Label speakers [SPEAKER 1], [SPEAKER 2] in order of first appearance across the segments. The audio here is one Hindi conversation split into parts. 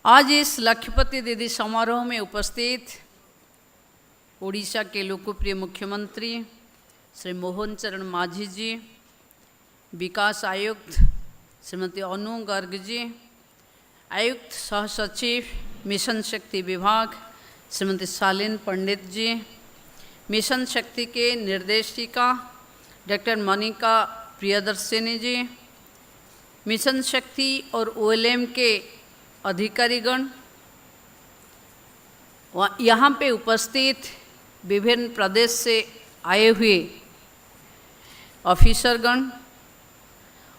[SPEAKER 1] आज इस लखपति दीदी समारोह में उपस्थित उड़ीसा के लोकप्रिय मुख्यमंत्री श्री मोहन चरण मांझी जी, विकास आयुक्त श्रीमती अनु गर्ग जी, आयुक्त सह सचिव मिशन शक्ति विभाग श्रीमती शालीन पंडित जी, मिशन शक्ति के निर्देशिका डॉक्टर मनिका प्रियदर्शिनी जी, मिशन शक्ति और OLM के अधिकारीगण, यहाँ पे उपस्थित विभिन्न प्रदेश से आए हुए ऑफिसरगण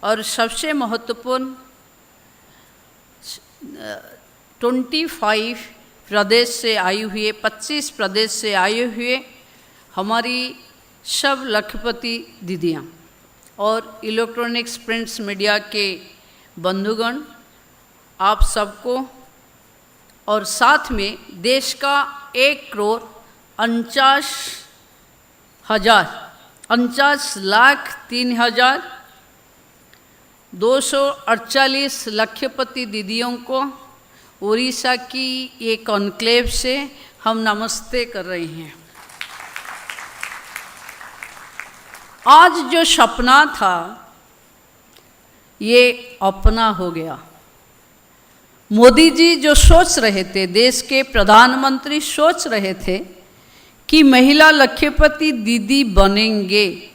[SPEAKER 1] और सबसे महत्वपूर्ण 25 प्रदेश से आए हुए 25 प्रदेश से आए हुए हमारी सब लखपति दीदियाँ और इलेक्ट्रॉनिक्स प्रिंट्स मीडिया के बंधुगण, आप सबको और साथ में देश का 1,49,03,248 लखपति दीदियों को उड़ीसा की ये कॉन्क्लेव से हम नमस्ते कर रहे हैं। आज जो सपना था ये अपना हो गया। मोदी जी जो सोच रहे थे, देश के प्रधानमंत्री सोच रहे थे कि महिला लखपति दीदी बनेंगे,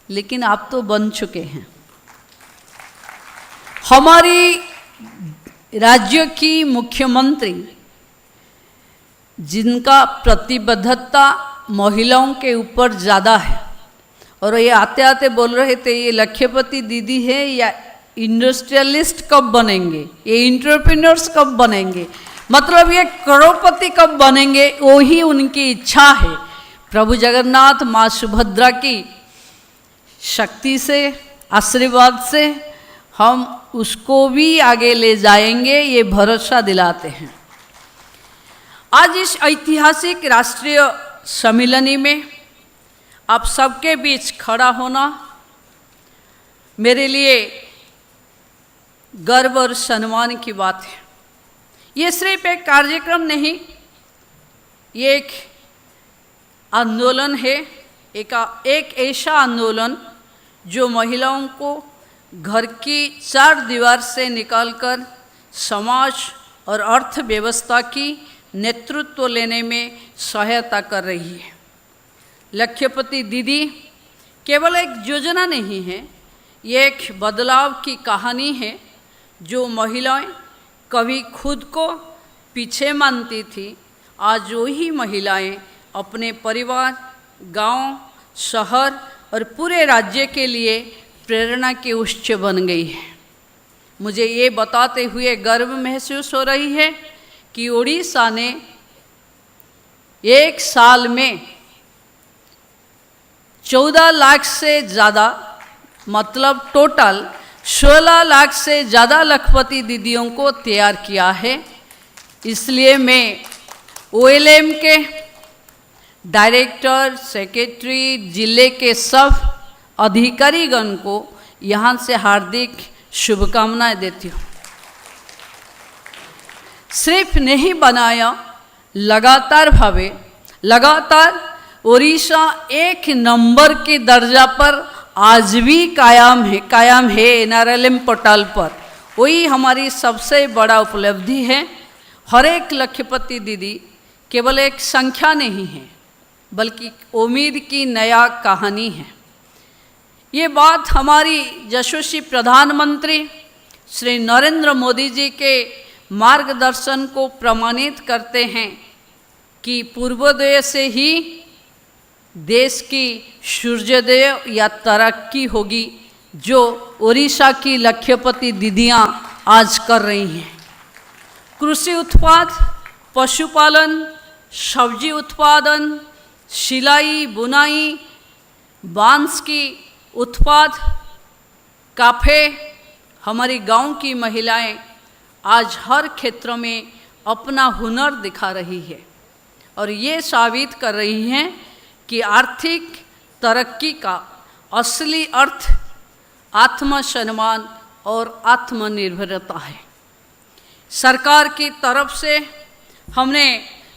[SPEAKER 1] लेकिन आप तो बन चुके हैं। हमारी राज्य की मुख्यमंत्री जिनका प्रतिबद्धता महिलाओं के ऊपर ज़्यादा है, और ये आते आते बोल रहे थे ये लखपति दीदी है या इंडस्ट्रियलिस्ट कब बनेंगे, ये एंटरप्रेन्योर्स कब बनेंगे, मतलब ये करोड़पति कब बनेंगे, वही उनकी इच्छा है। प्रभु जगन्नाथ माँ सुभद्रा की शक्ति से, आशीर्वाद से हम उसको भी आगे ले जाएंगे, ये भरोसा दिलाते हैं। आज इस ऐतिहासिक राष्ट्रीय सम्मेलनी में आप सबके बीच खड़ा होना मेरे लिए गर्व और सम्मान की बात है। ये सिर्फ एक कार्यक्रम नहीं, ये एक आंदोलन है, एक ऐसा आंदोलन जो महिलाओं को घर की 4 दीवार से निकालकर समाज और अर्थव्यवस्था की नेतृत्व लेने में सहायता कर रही है। लखपति दीदी केवल एक योजना नहीं है, ये एक बदलाव की कहानी है जो महिलाएं कभी खुद को पीछे मानती थी, आज वही महिलाएं अपने परिवार, गांव, शहर और पूरे राज्य के लिए प्रेरणा के उत्स बन गई है। मुझे ये बताते हुए गर्व महसूस हो रही है कि उड़ीसा ने एक साल में 14 लाख से ज़्यादा, मतलब टोटल 16 लाख से ज़्यादा लखपति दीदियों को तैयार किया है। इसलिए मैं OLM के डायरेक्टर, सेक्रेटरी, जिले के सब अधिकारीगण को यहाँ से हार्दिक शुभकामनाएं देती हूँ। सिर्फ नहीं बनाया, लगातार उड़ीसा 1 नंबर के दर्जा पर आज भी कायम है NRLM पोर्टल पर। वही हमारी सबसे बड़ा उपलब्धि है। हर एक लखपति दीदी केवल एक संख्या नहीं है, बल्कि उम्मीद की नया कहानी है। ये बात हमारी यशस्वी प्रधानमंत्री श्री नरेंद्र मोदी जी के मार्गदर्शन को प्रमाणित करते हैं कि पूर्वोदय से ही देश की सूर्योदय या तरक्की होगी, जो उड़ीसा की लखपति दीदियाँ आज कर रही हैं। कृषि उत्पाद, पशुपालन, सब्जी उत्पादन, सिलाई, बुनाई, बांस की उत्पाद, काफे, हमारी गांव की महिलाएं आज हर क्षेत्र में अपना हुनर दिखा रही है और ये साबित कर रही हैं कि आर्थिक तरक्की का असली अर्थ आत्मसम्मान और आत्मनिर्भरता है। सरकार की तरफ से हमने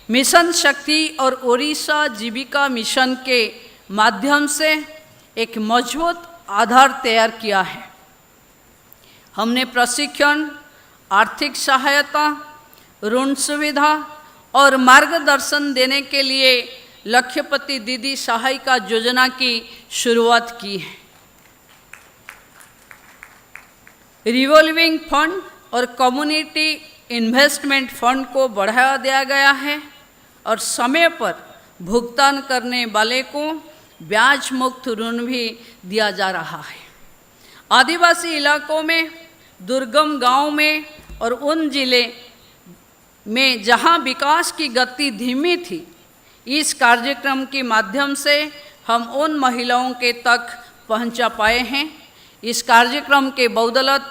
[SPEAKER 1] मिशन शक्ति और ओडिशा जीविका मिशन के माध्यम से एक मजबूत आधार तैयार किया है। हमने प्रशिक्षण, आर्थिक सहायता, ऋण सुविधा और मार्गदर्शन देने के लिए लक्ष्यपति दीदी सहायिका योजना की शुरुआत की है। रिवॉल्विंग फंड और कम्युनिटी इन्वेस्टमेंट फंड को बढ़ावा दिया गया है और समय पर भुगतान करने वाले को ब्याज मुक्त ऋण भी दिया जा रहा है। आदिवासी इलाकों में, दुर्गम गांव में और उन जिले में जहां विकास की गति धीमी थी, इस कार्यक्रम के माध्यम से हम उन महिलाओं के तक पहुंचा पाए हैं। इस कार्यक्रम के बदौलत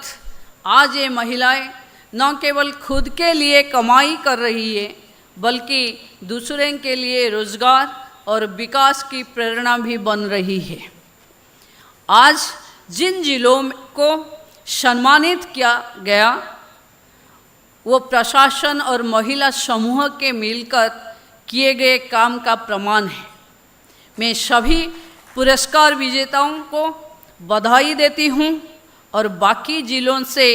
[SPEAKER 1] आज ये महिलाएं न केवल खुद के लिए कमाई कर रही है, बल्कि दूसरे के लिए रोजगार और विकास की प्रेरणा भी बन रही है। आज जिन जिलों को सम्मानित किया गया, वो प्रशासन और महिला समूह के मिलकर किए गए काम का प्रमाण है। मैं सभी पुरस्कार विजेताओं को बधाई देती हूँ और बाकी जिलों से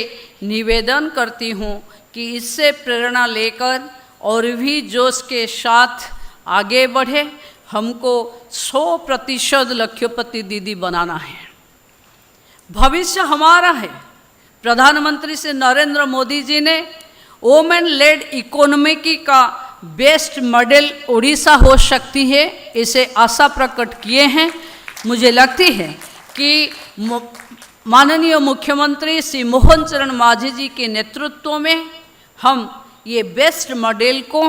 [SPEAKER 1] निवेदन करती हूँ कि इससे प्रेरणा लेकर और भी जोश के साथ आगे बढ़े। हमको 100% लक्ष्यपति दीदी बनाना है। भविष्य हमारा है। प्रधानमंत्री श्री नरेंद्र मोदी जी ने वोमेन लेड इकोनॉमी का बेस्ट मॉडल उड़ीसा हो सकती है, इसे आशा प्रकट किए हैं। मुझे लगती है कि माननीय मुख्यमंत्री श्री मोहन चरण मांझी जी के नेतृत्व में हम ये बेस्ट मॉडल को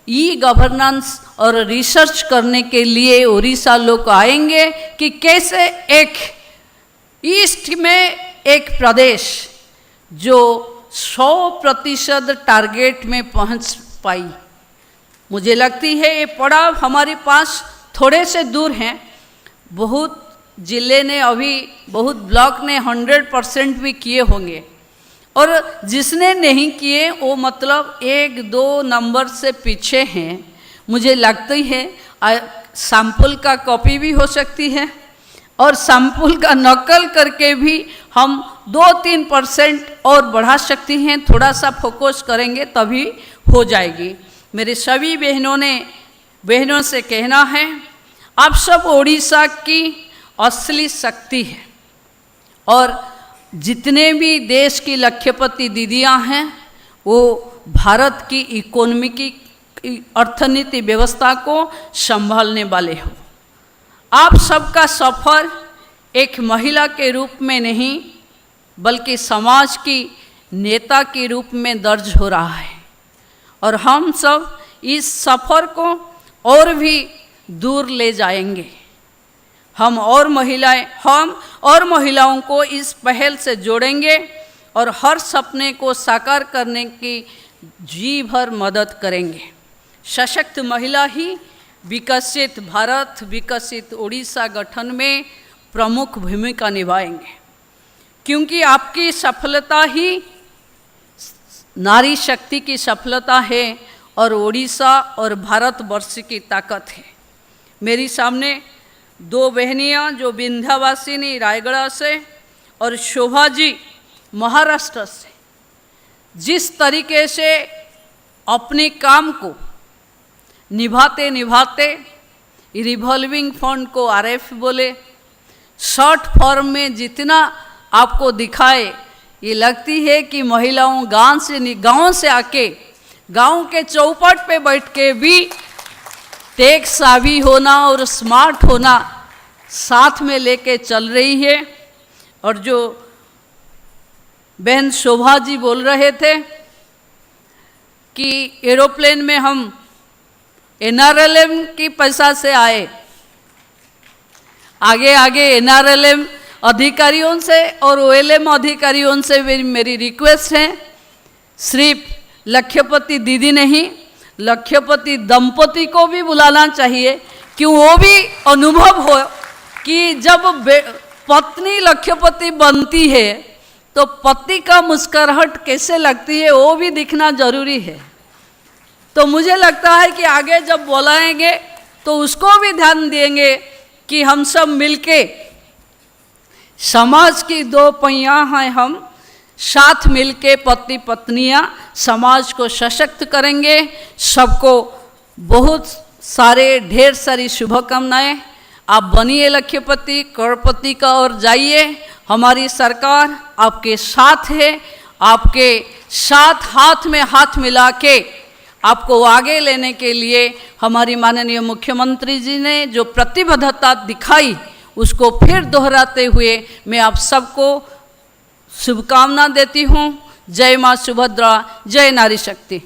[SPEAKER 1] ई गवर्नेंस और रिसर्च करने के लिए उड़ीसा लोग आएंगे कि कैसे एक ईस्ट में एक प्रदेश जो 100% टारगेट में पहुंच पाई। मुझे लगती है ये पड़ाव हमारे पास थोड़े से दूर हैं। बहुत जिले ने अभी, बहुत ब्लॉक ने 100% भी किए होंगे और जिसने नहीं किए वो मतलब 1-2 नंबर से पीछे हैं। मुझे लगती है सैंपल का कॉपी भी हो सकती है और सैंपल का नकल करके भी हम 2-3% और बढ़ा सकती हैं। थोड़ा सा फोकस करेंगे तभी हो जाएगी। मेरे सभी बहनों से कहना है, आप सब उड़ीसा की असली शक्ति है और जितने भी देश की लक्ष्यपति दीदियां हैं वो भारत की इकोनॉमी की अर्थनीति व्यवस्था को संभालने वाले हो। आप सबका सफ़र एक महिला के रूप में नहीं बल्कि समाज की नेता के रूप में दर्ज हो रहा है और हम सब इस सफ़र को और भी दूर ले जाएंगे। हम और महिलाओं को इस पहल से जोड़ेंगे और हर सपने को साकार करने की जी भर मदद करेंगे। सशक्त महिला ही विकसित भारत, विकसित उड़ीसा गठन में प्रमुख भूमिका निभाएंगे, क्योंकि आपकी सफलता ही नारी शक्ति की सफलता है और उड़ीसा और भारतवर्ष की ताकत है। मेरी सामने 2 बहनियाँ जो विंध्यावासिनी रायगढ़ से और शोभा जी महाराष्ट्र से जिस तरीके से अपने काम को निभाते निभाते रिवॉल्विंग फंड को आरएफ बोले, शॉर्ट फॉर्म में जितना आपको दिखाए, ये लगती है कि महिलाओं गांव से आके गांव के चौपट पे बैठ के भी टेक सावी होना और स्मार्ट होना साथ में लेके चल रही है। और जो बहन शोभा जी बोल रहे थे कि एरोप्लेन में हम एनआरएलएम की पैसा से आए, आगे एनआरएलएम अधिकारियों से और ओएलएम अधिकारियों से मेरी रिक्वेस्ट है, सिर्फ लक्ष्यपति दीदी नहीं, लक्ष्यपति दंपति को भी बुलाना चाहिए कि वो भी अनुभव हो कि जब पत्नी लक्ष्यपति बनती है तो पति का मुस्कुराहट कैसे लगती है वो भी दिखना जरूरी है। तो मुझे लगता है कि आगे जब बुलाएंगे तो उसको भी ध्यान देंगे कि हम सब मिलके समाज की दो पहिया हैं, हम साथ मिलके पति पत्नियां समाज को सशक्त करेंगे। सबको बहुत सारे ढेर सारी शुभकामनाएं। आप बनिए लखपति, करोड़पति का ओर जाइए। हमारी सरकार आपके साथ है, आपके साथ हाथ में हाथ मिला के आपको आगे लेने के लिए हमारी माननीय मुख्यमंत्री जी ने जो प्रतिबद्धता दिखाई उसको फिर दोहराते हुए मैं आप सबको शुभकामना देती हूँ। जय माँ सुभद्रा, जय नारी शक्ति।